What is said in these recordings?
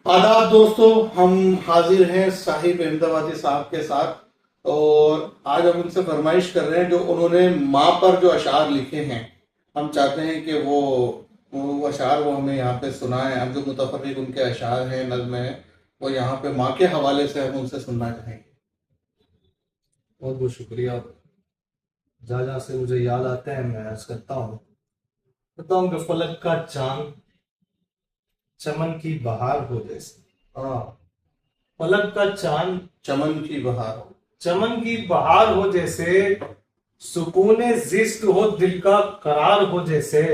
आदाब दोस्तों, हम हाजिर हैं साहिब अहमदाबादी साहब के साथ। और आज हम उनसे फरमाइश कर रहे हैं, जो उन्होंने माँ पर जो अशार लिखे हैं, हम चाहते हैं कि वो अशार वो हमें यहाँ पे सुनाएं। हम जो मुतफर्रिक उनके अशार हैं, नज़्म हैं, वो यहाँ पे माँ के हवाले से हम उनसे सुनना चाहेंगे। बहुत बहुत शुक्रिया। जहाँ जहाँ से मुझे याद आते हैं मैं अर्ज करता हूँ। कि फलक का चांद चमन की बहार हो जैसे। हाँ। फलक का चांद चमन की बहार हो। चमन की बहार हो जैसे, सुकून जिस्त हो दिल का करार हो जैसे।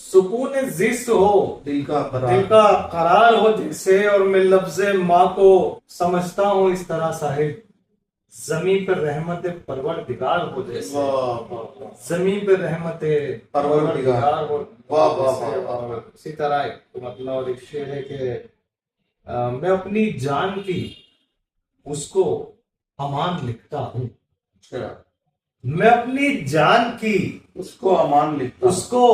सुकून जिस्त हो दिल का दिल करार। का करार हो जैसे। और मैं लफ्ज़े माँ को समझता हूँ इस तरह साहिब, जमीन पर रहमत परवरदिगार हो जैसे। वाह वाह वाह। जमीन पे रहमत परवरदिगार। हो वाह वाह जैसे। वाह वाह। और इसी तरह मतलब और एक शेर है कि मैं अपनी जान की उसको अमान लिखता हूँ। अच्छा। मैं अपनी जान की उसको अमान लिखता हूँ। उसको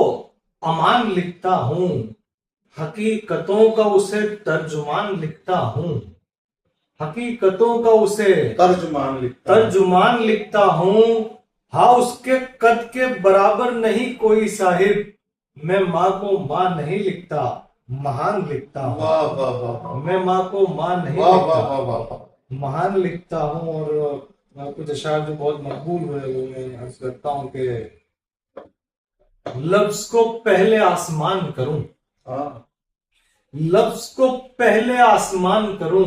अमान लिखता हूँ। हकीकतों का उसे तर्जुमान लिखता हूँ। हकीकतों का उसे तर्जुमान लिखता हूँ। तर्जुमान लिखता हूँ। हाँ, उसके कद के बराबर नहीं कोई साहिब। मैं माँ को माँ नहीं लिखता, महान लिखता हूँ। वाह वाह वाह वाह। मैं माँ को माँ नहीं वाह वाह लिखता, वाह वाह वाह। महान लिखता हूँ। और कुछ अशार जो बहुत मकबूल हुए वो मैं अर्ज करता हूँ कि लफ्ज को पहले आसमान करूं, हाँ। लफ्ज को पहले आसमान करूं,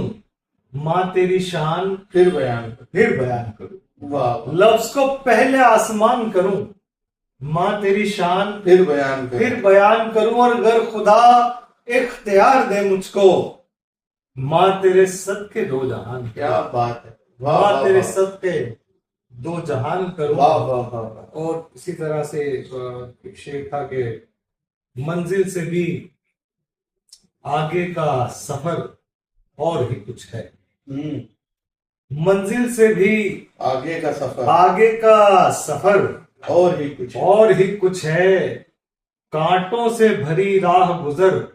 माँ तेरी शान फिर बयान कर। फिर बयान करूं। वाह वाह। लफ्ज को पहले आसमान करूं, माँ तेरी शान फिर बयान कर। फिर बयान करूं। और अगर खुदा इख्तियार दे मुझको, माँ तेरे सदके दो जहान क्या बात है। वाह माँ वाह तेरे वाह। सदके दो जहान करूं। वाह वाह वाह वाह। और इसी तरह से एक शेर था कि मंजिल से भी आगे का सफर और ही कुछ है। मंजिल से भी आगे का सफर आगे का सफर और ही कुछ है। और ही कुछ है। कांटों से भरी राह गुजर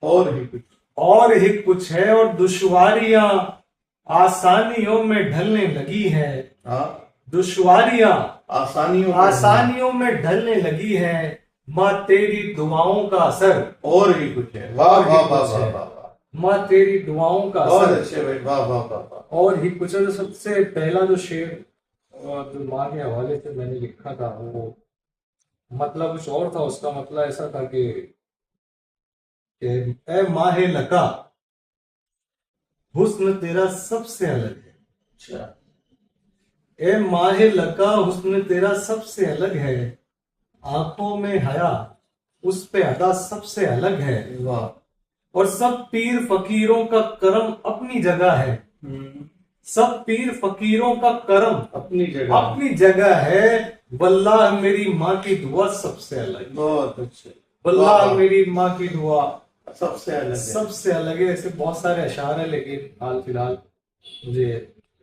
और ही कुछ। और ही कुछ है। और दुश्वारियां आसानियों में ढलने लगी है। हाँ। दुश्वारियां आसानियों में ढलने लगी है। माँ तेरी दुआओं का असर और ही कुछ है। वाह और ही वाह वाह कुछ वाह है। वाह वाह। माँ तेरी दुआओं का बहुत असर अच्छे भाई। वाह वाह वाह वाह। और ही कुछ है। जो सबसे पहला जो शेर जो माँ के हवाले से मैंने लिखा था, वो मतलब कुछ और था। उसका मतलब ऐसा था कि ए माहे लका, हुस्न तेरा सबसे अलग है। अच्छा। ए माहे लका, हुस्न तेरा सबसे अलग है। आंखों में हया, उस पे अदा सबसे अलग है। वाह। और सब पीर फकीरों का करम अपनी जगह है। सब पीर फकीरों का करम अपनी जगह है। वल्लाह मेरी माँ की दुआ सबसे अलग है। बहुत अच्छे। वल्लाह मेरी माँ की दुआ सबसे अलग है। ऐसे बहुत सारे अशार है, लेकिन हाल फिलहाल मुझे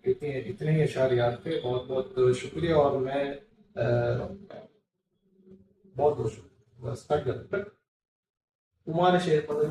इतने ही अशार याद थे। बहुत बहुत शुक्रिया। और मैं बहुत बहुत शुक्रिया। बस कट कर तुम्हारे शेर पर